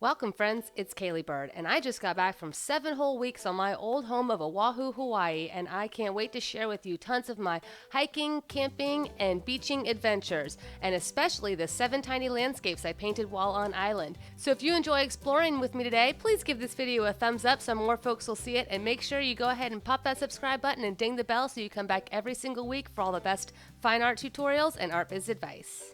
Welcome friends, it's Caleigh Bird, and I just got back from 7 whole weeks on my old home of Oahu, Hawaii, and I can't wait to share with you tons of my hiking, camping, and beaching adventures, and especially the 7 tiny landscapes I painted while on island. So if you enjoy exploring with me today, please give this video a thumbs up so more folks will see it, and make sure you go ahead and pop that subscribe button and ding the bell so you come back every single week for all the best fine art tutorials and art biz advice.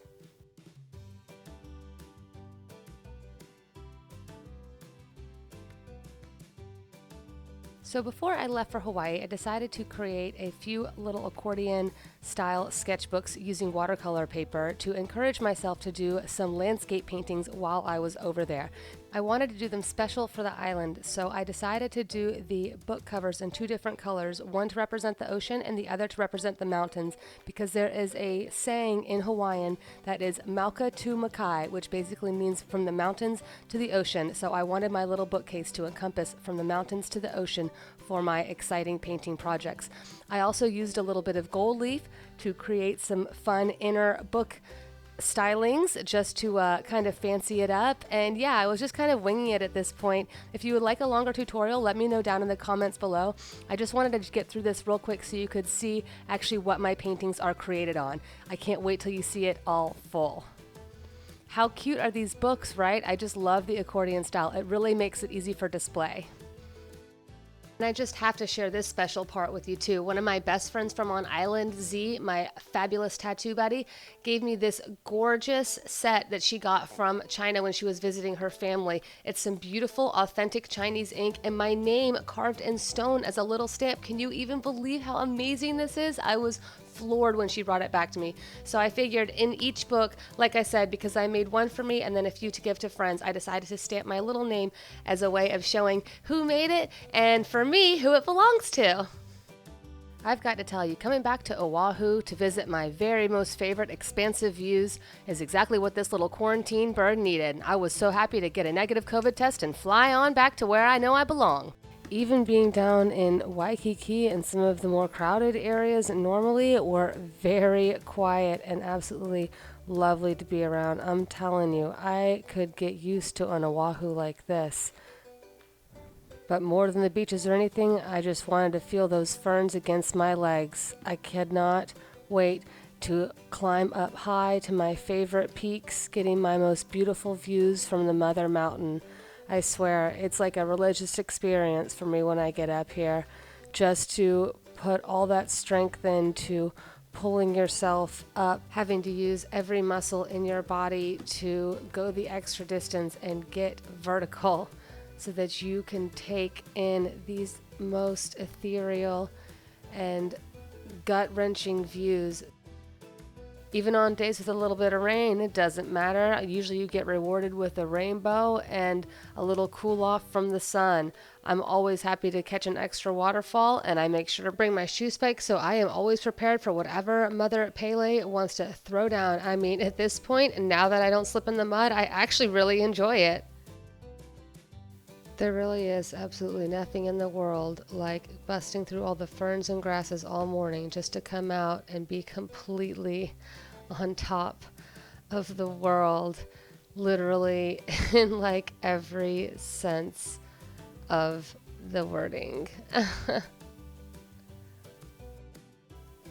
So before I left for Hawaii, I decided to create a few little accordion style sketchbooks using watercolor paper to encourage myself to do some landscape paintings while I was over there. I wanted to do them special for the island, so I decided to do the book covers in 2 different colors, one to represent the ocean and the other to represent the mountains, because there is a saying in Hawaiian that is Mauka to Makai, which basically means from the mountains to the ocean. So I wanted my little bookcase to encompass from the mountains to the ocean for my exciting painting projects. I also used a little bit of gold leaf to create some fun inner book stylings just to kind of fancy it up. And yeah, I was just kind of winging it at this point. If you would like a longer tutorial, let me know down in the comments below. I just wanted to get through this real quick so you could see actually what my paintings are created on. I can't wait till you see it all full. How cute are these books, right? I just love the accordion style. It really makes it easy for display. And I just have to share this special part with you too. One of my best friends from on island, Z, my fabulous tattoo buddy, gave me this gorgeous set that she got from China when she was visiting her family. It's some beautiful, authentic Chinese ink and my name carved in stone as a little stamp. Can you even believe how amazing this is? I was floored when she brought it back to me. So I figured in each book, like I said, because I made one for me and then a few to give to friends, I decided to stamp my little name as a way of showing who made it and for me, who it belongs to. I've got to tell you, coming back to Oahu to visit my very most favorite expansive views is exactly what this little quarantine bird needed. I was so happy to get a negative COVID test and fly on back to where I know I belong. Even being down in Waikiki and some of the more crowded areas normally were very quiet and absolutely lovely to be around. I'm telling you, I could get used to an Oahu like this. But more than the beaches or anything, I just wanted to feel those ferns against my legs. I could not wait to climb up high to my favorite peaks, getting my most beautiful views from the Mother Mountain. I swear, it's like a religious experience for me when I get up here, just to put all that strength into pulling yourself up, having to use every muscle in your body to go the extra distance and get vertical so that you can take in these most ethereal and gut-wrenching views. Even on days with a little bit of rain, it doesn't matter. Usually you get rewarded with a rainbow and a little cool off from the sun. I'm always happy to catch an extra waterfall, and I make sure to bring my shoe spikes, so I am always prepared for whatever Mother Pele wants to throw down. I mean, at this point, and now that I don't slip in the mud, I actually really enjoy it. There really is absolutely nothing in the world like busting through all the ferns and grasses all morning just to come out and be completely on top of the world, literally in like every sense of the wording.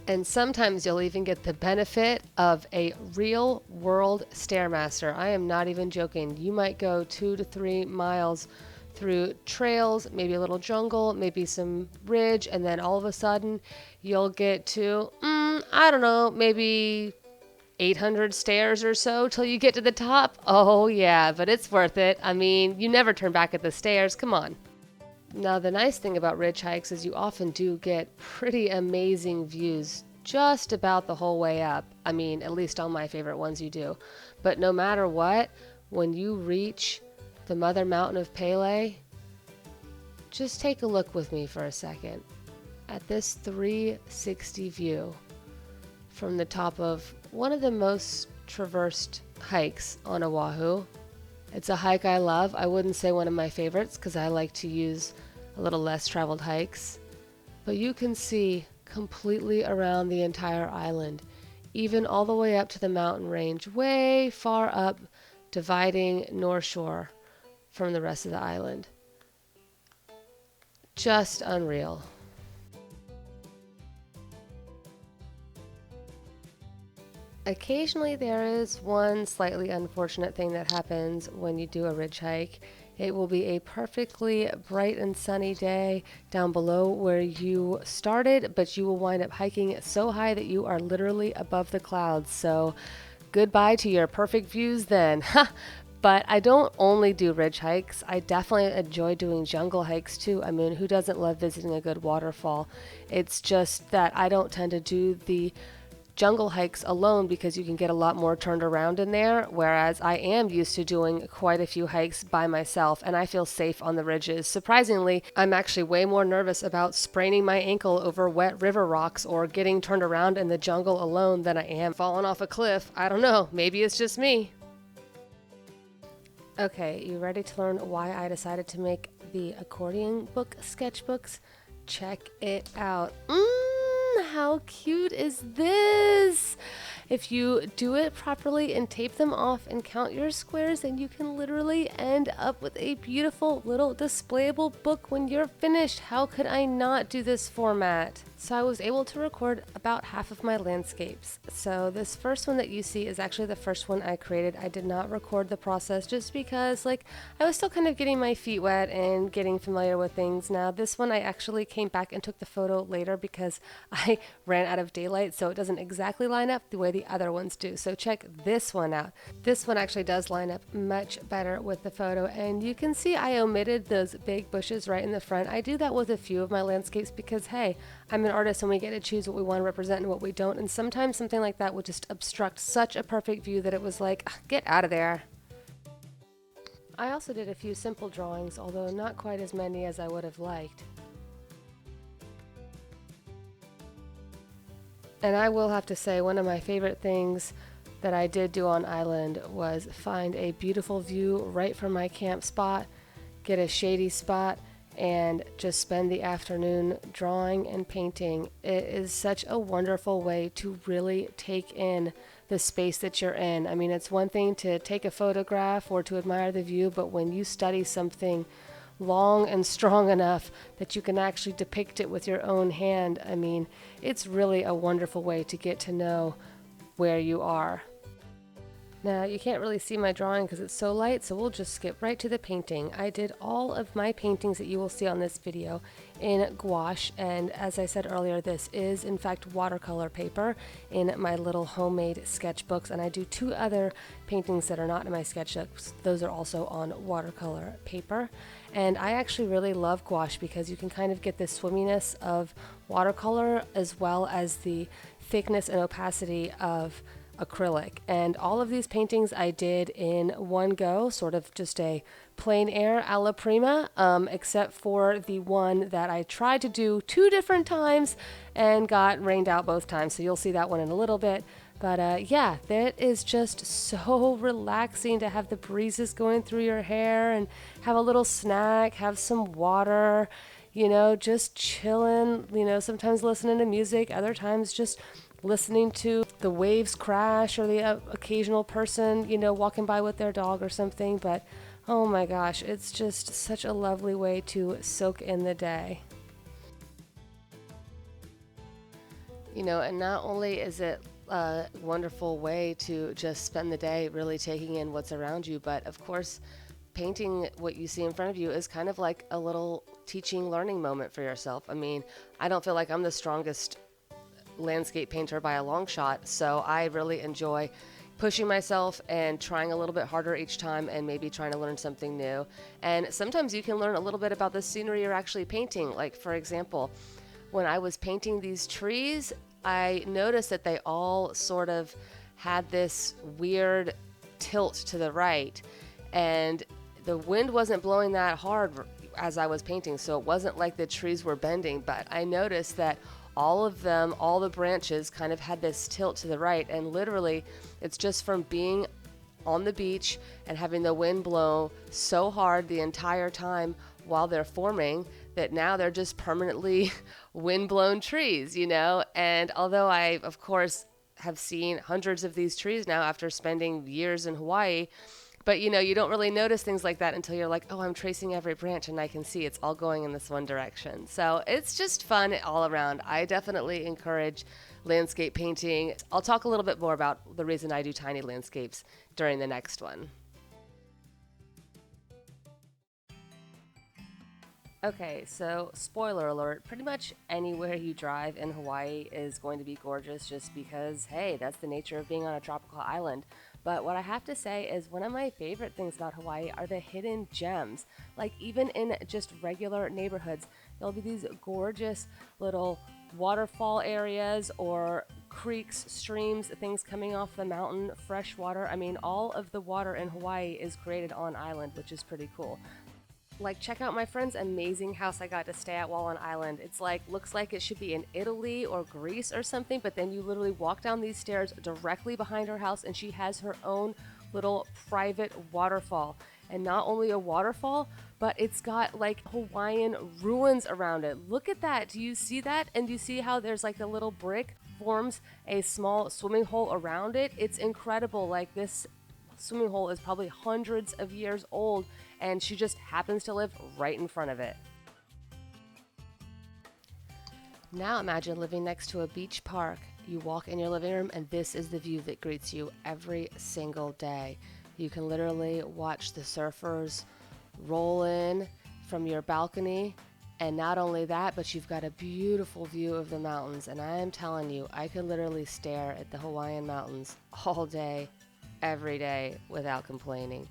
And sometimes you'll even get the benefit of a real world Stairmaster. I am not even joking. You might go 2 to 3 miles through trails, maybe a little jungle, maybe some ridge, and then all of a sudden you'll get to, I don't know, maybe 800 stairs or so till you get to the top. Oh yeah, but it's worth it. I mean, you never turn back at the stairs, come on. Now the nice thing about ridge hikes is you often do get pretty amazing views just about the whole way up. I mean, at least on my favorite ones you do. But no matter what, when you reach the Mother Mountain of Pele, just take a look with me for a second at this 360 view from the top of one of the most traversed hikes on Oahu. It's a hike I love. I wouldn't say one of my favorites because I like to use a little less traveled hikes. But you can see completely around the entire island, even all the way up to the mountain range, way far up, dividing North Shore from the rest of the island. Just unreal. Occasionally there is one slightly unfortunate thing that happens when you do a ridge hike. It will be a perfectly bright and sunny day down below where you started, but you will wind up hiking so high that you are literally above the clouds. So goodbye to your perfect views then. But I don't only do ridge hikes. I definitely enjoy doing jungle hikes too. I mean, who doesn't love visiting a good waterfall? It's just that I don't tend to do the jungle hikes alone because you can get a lot more turned around in there, whereas I am used to doing quite a few hikes by myself and I feel safe on the ridges. Surprisingly, I'm actually way more nervous about spraining my ankle over wet river rocks or getting turned around in the jungle alone than I am falling off a cliff. I don't know, maybe it's just me. Okay, you ready to learn why I decided to make the accordion book sketchbooks? Check it out. How cute is this? If you do it properly and tape them off and count your squares, then you can literally end up with a beautiful little displayable book when you're finished. How could I not do this format? So I was able to record about half of my landscapes. So this first one that you see is actually the first one I created. I did not record the process just because I was still kind of getting my feet wet and getting familiar with things. Now this one I actually came back and took the photo later because I ran out of daylight, so it doesn't exactly line up the way the other ones do. So check this one out. This one actually does line up much better with the photo, and you can see I omitted those big bushes right in the front. I do that with a few of my landscapes because, hey, I'm an artist and we get to choose what we want to represent and what we don't, and sometimes something like that would just obstruct such a perfect view that it was like, get out of there. I also did a few simple drawings, although not quite as many as I would have liked. And I will have to say, one of my favorite things that I did do on island was find a beautiful view right from my camp spot, get a shady spot, and just spend the afternoon drawing and painting. It is such a wonderful way to really take in the space that you're in. I mean, it's one thing to take a photograph or to admire the view, but when you study something long and strong enough that you can actually depict it with your own hand, I mean, it's really a wonderful way to get to know where you are. Now, you can't really see my drawing because it's so light, so we'll just skip right to the painting. I did all of my paintings that you will see on this video in gouache, and as I said earlier, this is in fact watercolor paper in my little homemade sketchbooks, and I do two other paintings that are not in my sketchbooks. Those are also on watercolor paper. And I actually really love gouache because you can kind of get the swimminess of watercolor as well as the thickness and opacity of acrylic. And all of these paintings I did in one go, sort of just a plein air alla prima, except for the one that I tried to do 2 different times and got rained out both times. So you'll see that one in a little bit. But yeah, that is just so relaxing to have the breezes going through your hair and have a little snack, have some water, you know, just chilling, you know, sometimes listening to music, other times just listening to the waves crash or the occasional person, you know, walking by with their dog or something. But oh my gosh, it's just such a lovely way to soak in the day. You know, and not only is it a wonderful way to just spend the day really taking in what's around you, but of course painting what you see in front of you is kind of like a little teaching learning moment for yourself. I mean, I don't feel like I'm the strongest landscape painter by a long shot, so I really enjoy pushing myself and trying a little bit harder each time and maybe trying to learn something new. And sometimes you can learn a little bit about the scenery you're actually painting. Like, for example, when I was painting these trees, I noticed that they all sort of had this weird tilt to the right, and the wind wasn't blowing that hard as I was painting, so it wasn't like the trees were bending, but I noticed that all of them, all the branches kind of had this tilt to the right, and literally it's just from being on the beach and having the wind blow so hard the entire time while they're forming that now they're just permanently wind-blown trees, you know? And although I, of course, have seen hundreds of these trees now after spending years in Hawaii, But you don't really notice things like that until you're like, oh, I'm tracing every branch and I can see it's all going in this one direction. So it's just fun all around. I definitely encourage landscape painting. I'll talk a little bit more about the reason I do tiny landscapes during the next one. Okay, so spoiler alert, pretty much anywhere you drive in Hawaii is going to be gorgeous just because, hey, that's the nature of being on a tropical island. But what I have to say is one of my favorite things about Hawaii are the hidden gems. Like even in just regular neighborhoods, there'll be these gorgeous little waterfall areas or creeks, streams, things coming off the mountain, fresh water. I mean, all of the water in Hawaii is created on island, which is pretty cool. Like, check out my friend's amazing house I got to stay at while on island. It's like, looks like it should be in Italy or Greece or something, but then you literally walk down these stairs directly behind her house and she has her own little private waterfall. And not only a waterfall, but it's got like Hawaiian ruins around it. Look at that. Do you see that? And do you see how there's like the little brick forms a small swimming hole around it? It's incredible. Like, this swimming hole is probably hundreds of years old, and she just happens to live right in front of it. Now imagine living next to a beach park. You walk in your living room and this is the view that greets you every single day. You can literally watch the surfers roll in from your balcony, and not only that, but you've got a beautiful view of the mountains. And I am telling you, I could literally stare at the Hawaiian mountains all day, every day without complaining.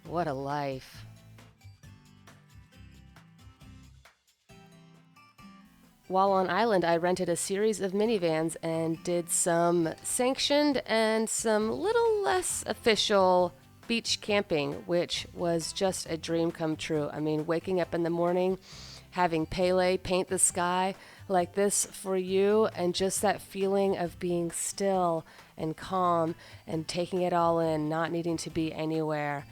What a life. While on island, I rented a series of minivans and did some sanctioned and some little less official beach camping, which was just a dream come true. I mean, waking up in the morning, having Caleigh paint the sky like this for you, and just that feeling of being still and calm and taking it all in, not needing to be anywhere.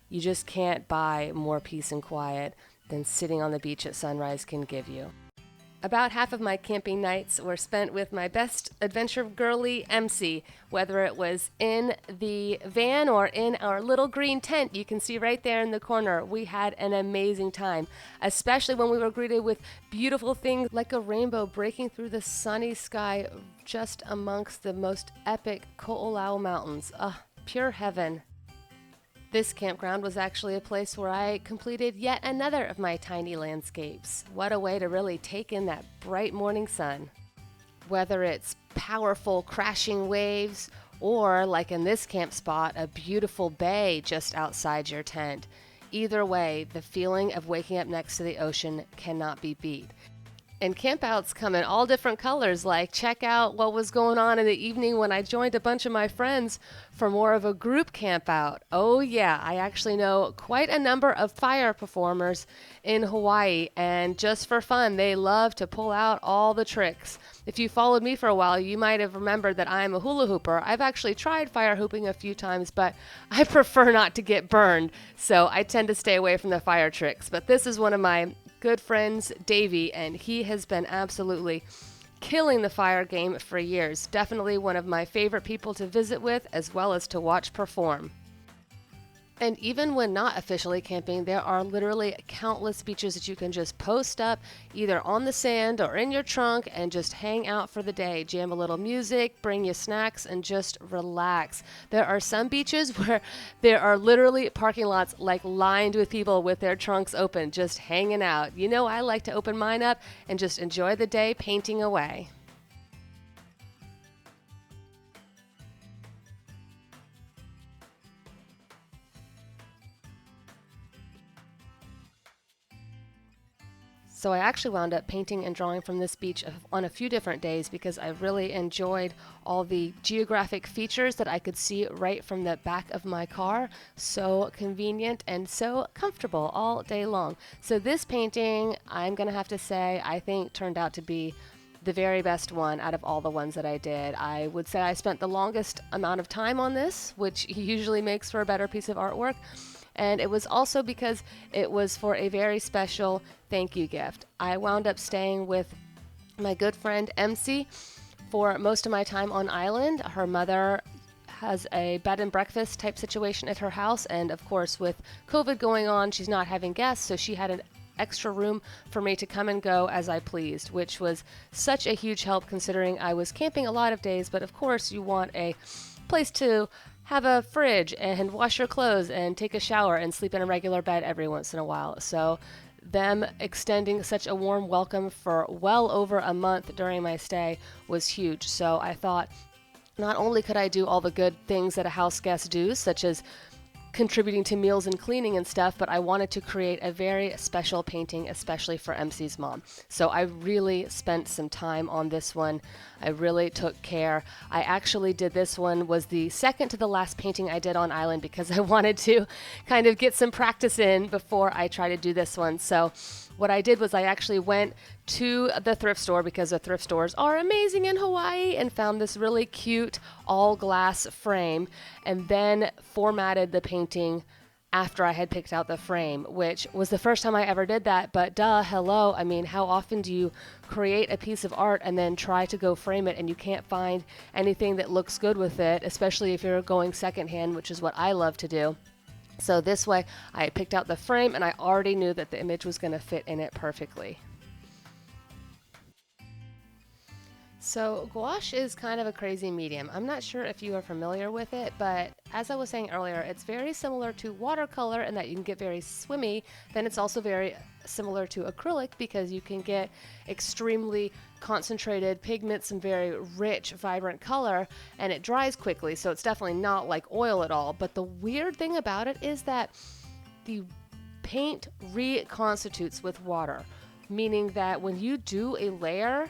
You just can't buy more peace and quiet than sitting on the beach at sunrise can give you. About half of my camping nights were spent with my best adventure girly, MC, whether it was in the van or in our little green tent you can see right there in the corner. We had an amazing time, especially when we were greeted with beautiful things like a rainbow breaking through the sunny sky just amongst the most epic Ko'olau Mountains. Pure heaven. This campground was actually a place where I completed yet another of my tiny landscapes. What a way to really take in that bright morning sun. Whether it's powerful crashing waves or, like in this camp spot, a beautiful bay just outside your tent. Either way, the feeling of waking up next to the ocean cannot be beat. And campouts come in all different colors. Like, check out what was going on in the evening when I joined a bunch of my friends for more of a group campout. Oh yeah, I actually know quite a number of fire performers in Hawaii, and just for fun, they love to pull out all the tricks. If you followed me for a while, you might have remembered that I'm a hula hooper. I've actually tried fire hooping a few times, but I prefer not to get burned, so I tend to stay away from the fire tricks. But this is one of my good friends, Davey, and he has been absolutely killing the fire game for years. Definitely one of my favorite people to visit with, as well as to watch perform. And even when not officially camping, there are literally countless beaches that you can just post up either on the sand or in your trunk and just hang out for the day. Jam a little music, bring you snacks, and just relax. There are some beaches where there are literally parking lots like lined with people with their trunks open, just hanging out. You know, I like to open mine up and just enjoy the day painting away. So I actually wound up painting and drawing from this beach on a few different days because I really enjoyed all the geographic features that I could see right from the back of my car. So convenient and so comfortable all day long. So this painting, I'm going to have to say, I think turned out to be the very best one out of all the ones that I did. I would say I spent the longest amount of time on this, which usually makes for a better piece of artwork. And it was also because it was for a very special thank you gift. I wound up staying with my good friend MC for most of my time on island. Her mother has a bed and breakfast type situation at her house, and of course with COVID going on, she's not having guests, so she had an extra room for me to come and go as I pleased, which was such a huge help considering I was camping a lot of days. But of course you want a place to have a fridge and wash your clothes and take a shower and sleep in a regular bed every once in a while. So them extending such a warm welcome for well over a month during my stay was huge. So I thought not only could I do all the good things that a house guest does, such as contributing to meals and cleaning and stuff, but I wanted to create a very special painting, especially for MC's mom. So I really spent some time on this one. I really took care. I actually did this one, was the second to the last painting I did on island because I wanted to kind of get some practice in before I try to do this one. So what I did was I actually went to the thrift store, because the thrift stores are amazing in Hawaii, and found this really cute all glass frame, and then formatted the painting after I had picked out the frame, which was the first time I ever did that. But hello, I mean, how often do you create a piece of art and then try to go frame it and you can't find anything that looks good with it, especially if you're going secondhand, which is what I love to do. So this way I picked out the frame and I already knew that the image was going to fit in it perfectly. So gouache is kind of a crazy medium. I'm not sure if you are familiar with it, but as I was saying earlier, it's very similar to watercolor in that you can get very swimmy. Then it's also very similar to acrylic because you can get extremely concentrated pigments and very rich, vibrant color, and it dries quickly. So it's definitely not like oil at all. But the weird thing about it is that the paint reconstitutes with water, meaning that when you do a layer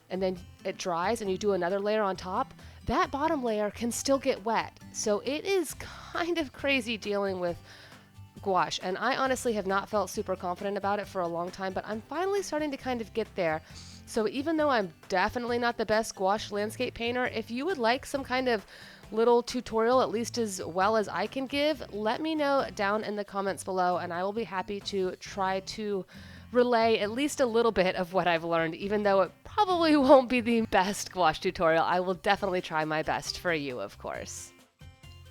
and then it dries and you do another layer on top, that bottom layer can still get wet. So it is kind of crazy dealing with gouache. And I honestly have not felt super confident about it for a long time, but I'm finally starting to kind of get there. So even though I'm definitely not the best gouache landscape painter, if you would like some kind of little tutorial, at least as well as I can give, let me know down in the comments below, and I will be happy to try to relay at least a little bit of what I've learned. Even though it probably won't be the best gouache tutorial, I will definitely try my best for you, of course.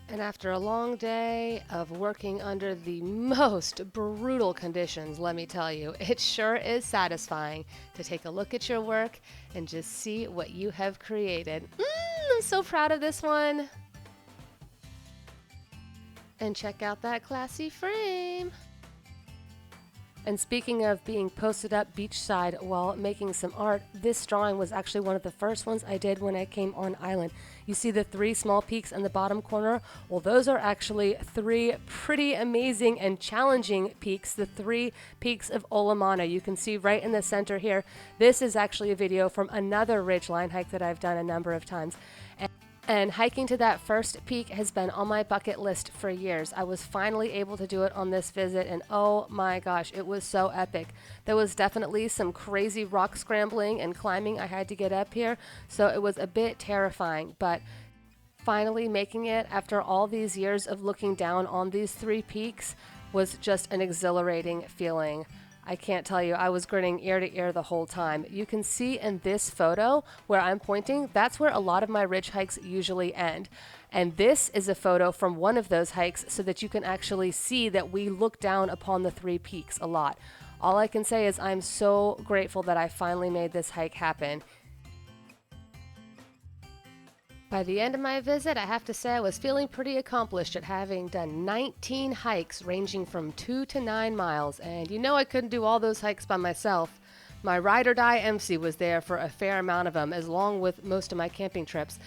And after a long day of working under the most brutal conditions, let me tell you, it sure is satisfying to take a look at your work and just see what you have created. I'm so proud of this one. And check out that classy frame. And speaking of being posted up beachside while making some art, this drawing was actually one of the first ones I did when I came on island. You see the 3 small peaks in the bottom corner? Well, those are actually 3 pretty amazing and challenging peaks, the 3 peaks of Olomana. You can see right in the center here. This is actually a video from another ridgeline hike that I've done a number of times. And hiking to that first peak has been on my bucket list for years. I was finally able to do it on this visit, and oh my gosh, it was so epic. There was definitely some crazy rock scrambling and climbing I had to get up here, so it was a bit terrifying, but finally making it after all these years of looking down on these 3 peaks was just an exhilarating feeling. I can't tell you, I was grinning ear to ear the whole time. You can see in this photo where I'm pointing, that's where a lot of my ridge hikes usually end. And this is a photo from one of those hikes so that you can actually see that we look down upon the 3 peaks a lot. All I can say is I'm so grateful that I finally made this hike happen. By the end of my visit, I have to say I was feeling pretty accomplished at having done 19 hikes ranging from 2 to 9 miles, and you know I couldn't do all those hikes by myself. My ride or die MC was there for a fair amount of them, as long with most of my camping trips.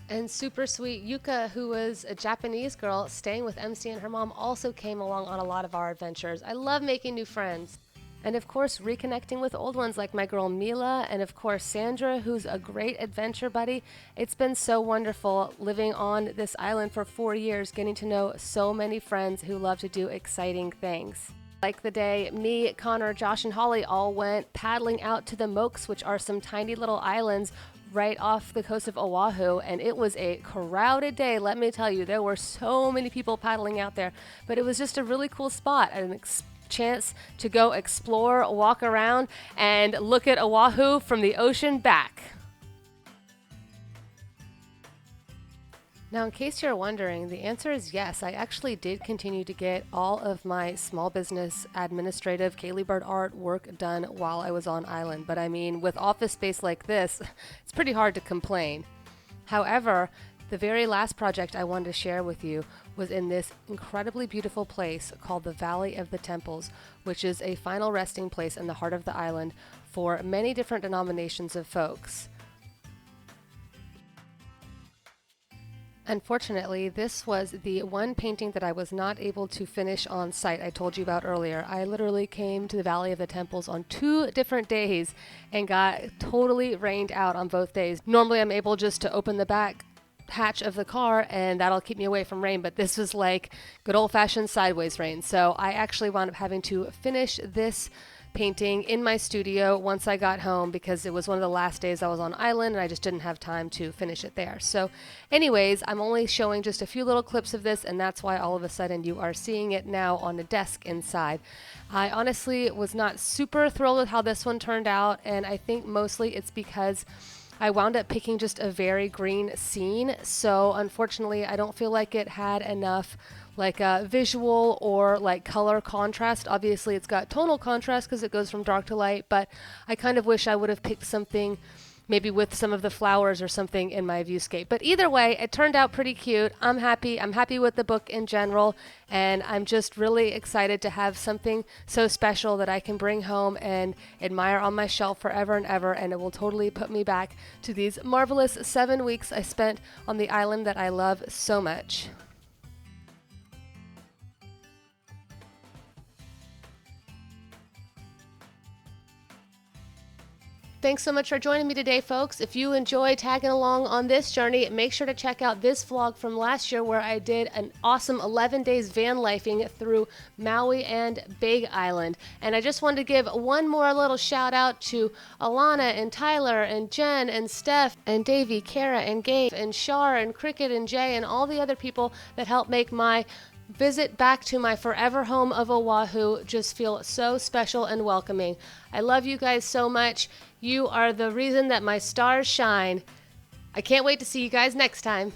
And super sweet Yuka, who was a Japanese girl staying with MC and her mom, also came along on a lot of our adventures. I love making new friends. And of course, reconnecting with old ones like my girl Mila, and of course Sandra, who's a great adventure buddy. It's been so wonderful living on this island for 4 years, getting to know so many friends who love to do exciting things. Like the day me, Connor, Josh, and Holly all went paddling out to the Moaks, which are some tiny little islands right off the coast of Oahu, and it was a crowded day, let me tell you. There were so many people paddling out there, but it was just a really cool spot, an chance to go explore, walk around, and look at Oahu from the ocean back. Now, in case you're wondering, the answer is yes. I actually did continue to get all of my small business administrative Caleigh bird art work done while I was on island. But I mean, with office space like this, it's pretty hard to complain. However, the very last project I wanted to share with you was in this incredibly beautiful place called the Valley of the Temples, which is a final resting place in the heart of the island for many different denominations of folks. Unfortunately, this was the one painting that I was not able to finish on site I told you about earlier. I literally came to the Valley of the Temples on 2 different days and got totally rained out on both days. Normally I'm able just to open the back hatch of the car and that'll keep me away from rain, but this was like good old-fashioned sideways rain. So I actually wound up having to finish this painting in my studio once I got home because it was one of the last days I was on island and I just didn't have time to finish it there. So anyways, I'm only showing just a few little clips of this, and that's why all of a sudden you are seeing it now on the desk inside. I honestly was not super thrilled with how this one turned out, and I think mostly it's because I wound up picking just a very green scene. So unfortunately, I don't feel like it had enough like visual or like color contrast. Obviously it's got tonal contrast because it goes from dark to light, but I kind of wish I would have picked something maybe with some of the flowers or something in my viewscape. But either way, it turned out pretty cute. I'm happy with the book in general, and I'm just really excited to have something so special that I can bring home and admire on my shelf forever and ever, and it will totally put me back to these marvelous 7 weeks I spent on the island that I love so much. Thanks so much for joining me today, folks. If you enjoy tagging along on this journey, make sure to check out this vlog from last year where I did an awesome 11 days van lifing through Maui and Big Island. And I just wanted to give one more little shout out to Alana and Tyler and Jen and Steph and Davey, Kara and Gabe and Shar and Cricket and Jay and all the other people that helped make my visit back to my forever home of Oahu just feel so special and welcoming. I love you guys so much. You are the reason that my stars shine. I can't wait to see you guys next time.